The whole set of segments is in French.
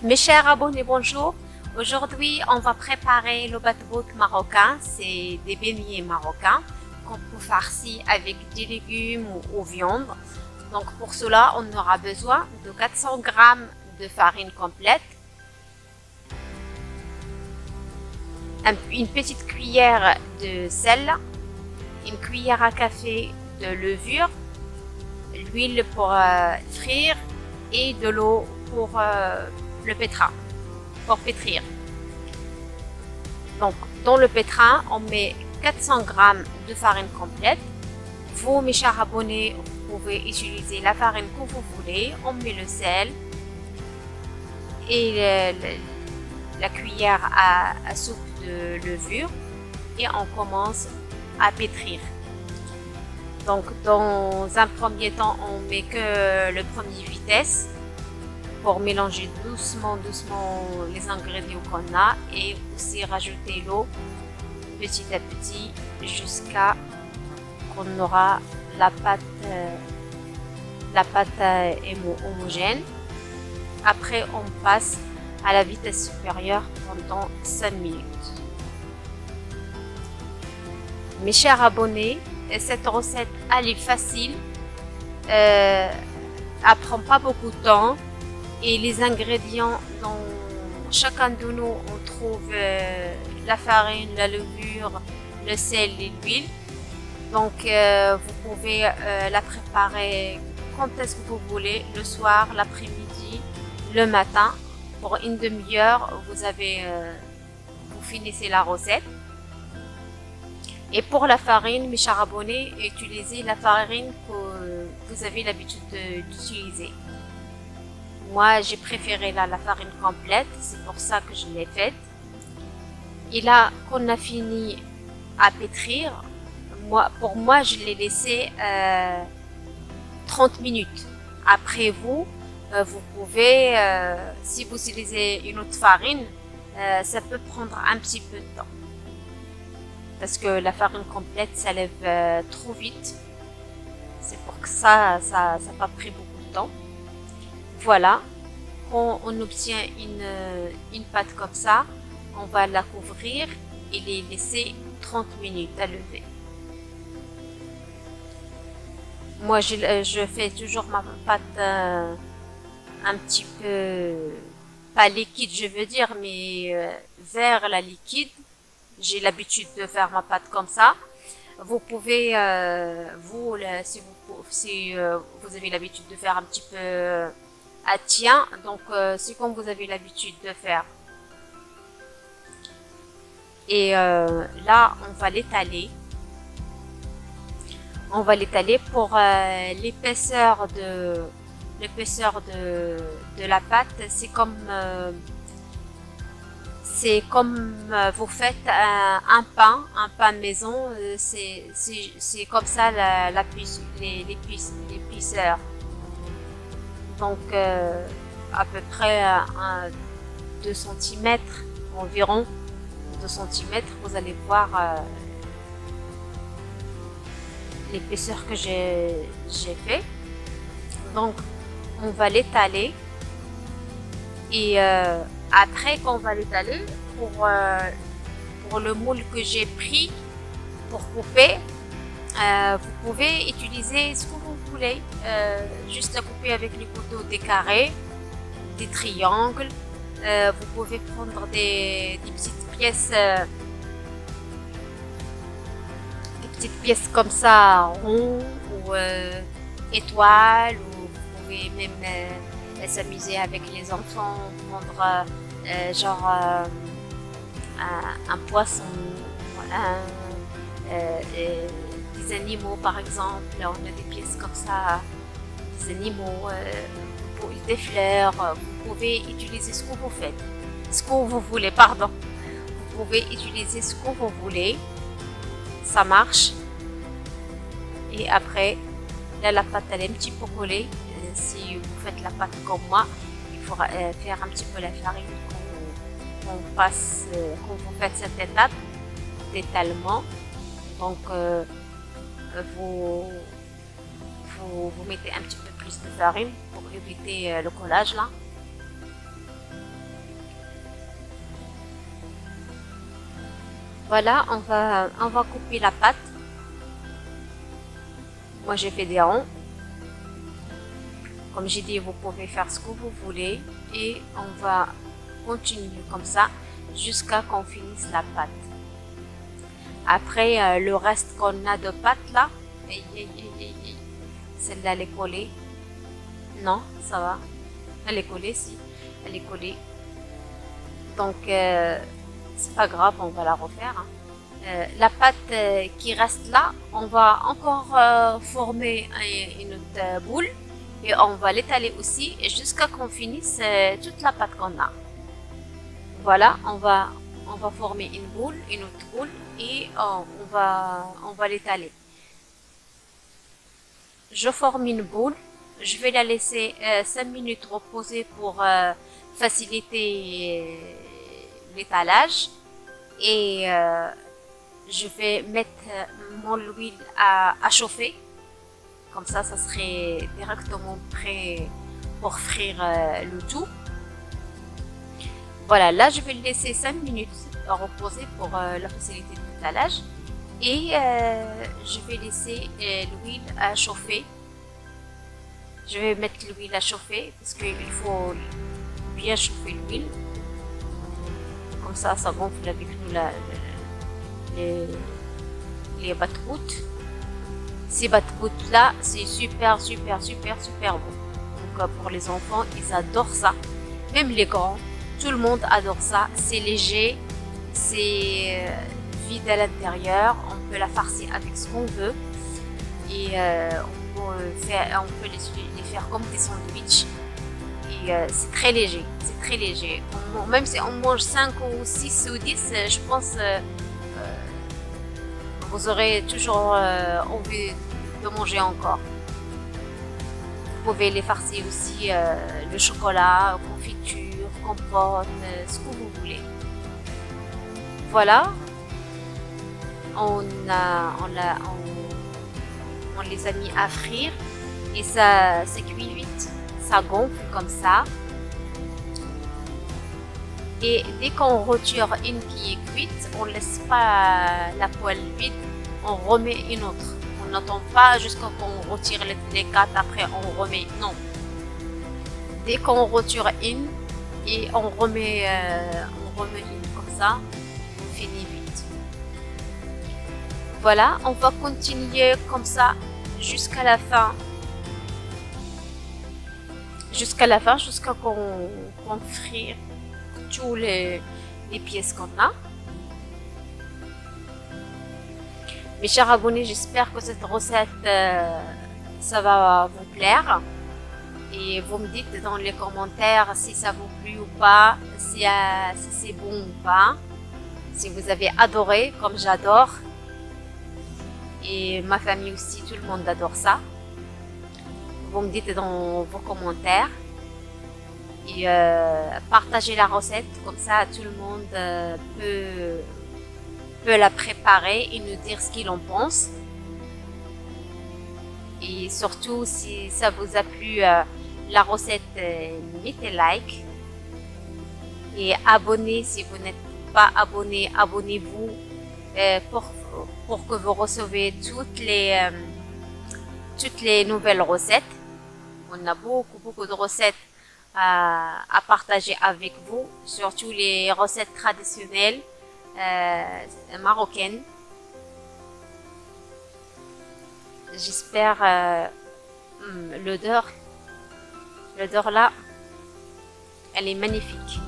Mes chers abonnés, bonjour. Aujourd'hui, on va préparer le batbout marocain. C'est des beignets marocains qu'on peut farcir avec des légumes ou viande. Donc pour cela, on aura besoin de 400 g de farine complète, une petite cuillère de sel, une cuillère à café de levure, l'huile pour frire et de l'eau pour le pétrin, pour pétrir. Donc dans le pétrin, on met 400 g de farine complète. Vous, mes chers abonnés, vous pouvez utiliser la farine que vous voulez. On met le sel et la cuillère à soupe de levure et on commence à pétrir. Donc dans un premier temps, on met que le premier vitesse pour mélanger doucement les ingrédients qu'on a et aussi rajouter l'eau petit à petit jusqu'à qu'on aura la pâte homogène. Après, on passe à la vitesse supérieure pendant 5 minutes. Mes chers abonnés, cette recette elle est facile, elle prend pas beaucoup de temps et les ingrédients dans chacun de nous on trouve la farine, la levure, le sel et l'huile. Donc vous pouvez la préparer quand est-ce que vous voulez, le soir, l'après-midi, le matin. Pour une demi-heure, vous finissez la recette. Et pour la farine, mes chers abonnés, utilisez la farine que vous avez l'habitude d'utiliser. Moi, j'ai préféré la farine complète, c'est pour ça que je l'ai faite. Et là, qu'on a fini à pétrir, pour moi, je l'ai laissé 30 minutes. Après vous pouvez, si vous utilisez une autre farine, ça peut prendre un petit peu de temps. Parce que la farine complète, ça lève trop vite. C'est pour que ça n'a pas pris beaucoup de temps. Voilà, quand on obtient une pâte comme ça, on va la couvrir et les laisser 30 minutes à lever. Moi, je fais toujours ma pâte un petit peu, pas liquide je veux dire, mais vers la liquide. J'ai l'habitude de faire ma pâte comme ça. Vous pouvez, si vous avez l'habitude de faire un petit peu à tien, donc c'est comme vous avez l'habitude de faire. Et là, on va l'étaler. On va l'étaler pour l'épaisseur de la pâte. C'est comme vous faites un pain maison. C'est comme ça l'épaisseur. Donc à peu près 2 cm environ. 2 cm, vous allez voir l'épaisseur que j'ai fait. Donc on va l'étaler et après qu'on va l'étaler pour le moule que j'ai pris pour couper, vous pouvez utiliser ce que vous voulez, juste à couper avec les couteaux des carrés, des triangles. Vous pouvez prendre des petites pièces comme ça rond ou étoiles, ou vous pouvez même s'amuser avec les enfants, prendre genre un poisson, des animaux par exemple. On a des pièces comme ça, des animaux, des fleurs. Vous pouvez utiliser ce que vous faites, ce que vous voulez, pardon. Vous pouvez utiliser ce que vous voulez, ça marche. Et après, là la pâte elle est un petit peu collée. Si vous faites la pâte comme moi, il faudra faire un petit peu la farine quand vous faites cette étape d'étalement. Donc vous mettez un petit peu plus de farine pour éviter le collage là. Voilà, on va couper la pâte. Moi, j'ai fait des ronds. Comme j'ai dit, vous pouvez faire ce que vous voulez. Et on va continuer comme ça jusqu'à qu'on finisse la pâte. Après, le reste qu'on a de pâte là, celle-là, elle est collée. Non, ça va. Elle est collée, si. Elle est collée. Donc, c'est pas grave, on va la refaire. Hein. La pâte qui reste là, on va encore former une autre boule et on va l'étaler aussi jusqu'à qu'on finisse toute la pâte qu'on a. Voilà, on va former une boule, une autre boule et on va l'étaler. Je forme une boule, je vais la laisser 5 minutes reposer pour faciliter l'étalage et je vais mettre mon huile à chauffer. Comme ça serait directement prêt pour frire le tout. Voilà, là je vais le laisser 5 minutes reposer pour la facilité de l'étalage. Et je vais laisser l'huile à chauffer. Je vais mettre l'huile à chauffer parce qu'il faut bien chauffer l'huile. Comme ça gonfle avec nous les batrouttes. Ces batrouttes là, c'est super bon. Donc pour les enfants, ils adorent ça. Même les grands, tout le monde adore ça. C'est léger, c'est vide à l'intérieur. On peut la farcir avec ce qu'on veut et on peut les faire comme des sandwichs. Et c'est très léger, Même si on mange 5 ou 6 ou 10, je pense vous aurez toujours envie de manger encore. Vous pouvez les farcir aussi le chocolat, confiture, compote, ce que vous voulez. Voilà, on les a mis à frire et ça cuit vite, ça gonfle comme ça. Et dès qu'on retire une qui est cuite, on ne laisse pas la poêle vide, on remet une autre. On n'attend pas jusqu'à qu'on retire les 4, après on remet, non. Dès qu'on retire une et on remet une comme ça, on finit vite. Voilà, on va continuer comme ça jusqu'à la fin. Jusqu'à qu'on frire tous les pièces qu'on a. Mes chers abonnés, j'espère que cette recette ça va vous plaire et vous me dites dans les commentaires si ça vous plu ou pas, si c'est bon ou pas, si vous avez adoré comme j'adore et ma famille aussi, tout le monde adore ça. Vous me dites dans vos commentaires et partagez la recette, comme ça tout le monde peut la préparer et nous dire ce qu'il en pense. Et surtout, si ça vous a plu la recette, mettez like et abonnez si vous n'êtes pas abonné, abonnez-vous pour que vous recevez toutes les nouvelles recettes. On a beaucoup de recettes à partager avec vous, surtout les recettes traditionnelles marocaines. J'espère l'odeur là, elle est magnifique.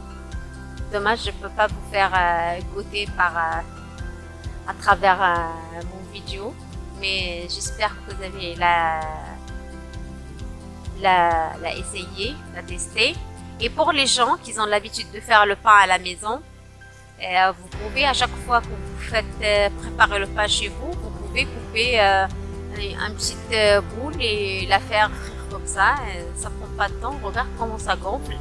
Dommage, je peux pas vous faire goûter à travers mon vidéo, mais j'espère que vous avez la essayer, la tester. Et pour les gens qui ont l'habitude de faire le pain à la maison, vous pouvez, à chaque fois que vous faites préparer le pain chez vous, vous pouvez couper une petite boule et la faire frire comme ça. Ça prend pas de temps. Regarde comment ça gonfle.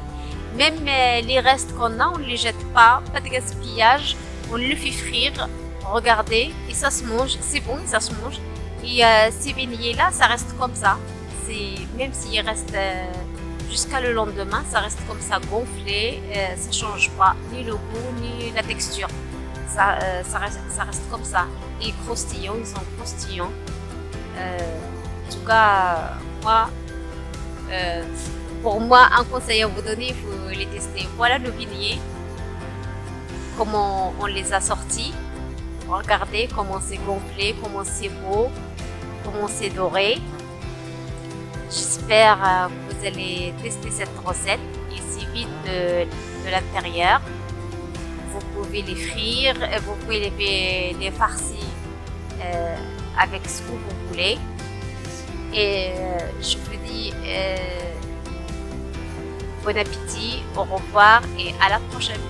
Même les restes qu'on a, on ne les jette pas de gaspillage. On le fait frire. Regardez, et ça se mange. C'est bon, ça se mange. Et ces beignets là, ça reste comme ça. Même s'il reste jusqu'à le lendemain, ça reste comme ça gonflé. Ça change pas ni le goût ni la texture. ça reste comme ça. Et croustillants, ils sont croustillants. En tout cas, moi, pour moi, un conseil à vous donner, il faut les tester. Voilà le beignets, comment on les a sortis. Regardez comment c'est gonflé, comment c'est beau, comment c'est doré. J'espère que vous allez tester cette recette. Il s'y vide de l'intérieur. Vous pouvez les frire, vous pouvez les farcir avec ce que vous voulez. Et je vous dis bon appétit, au revoir et à la prochaine.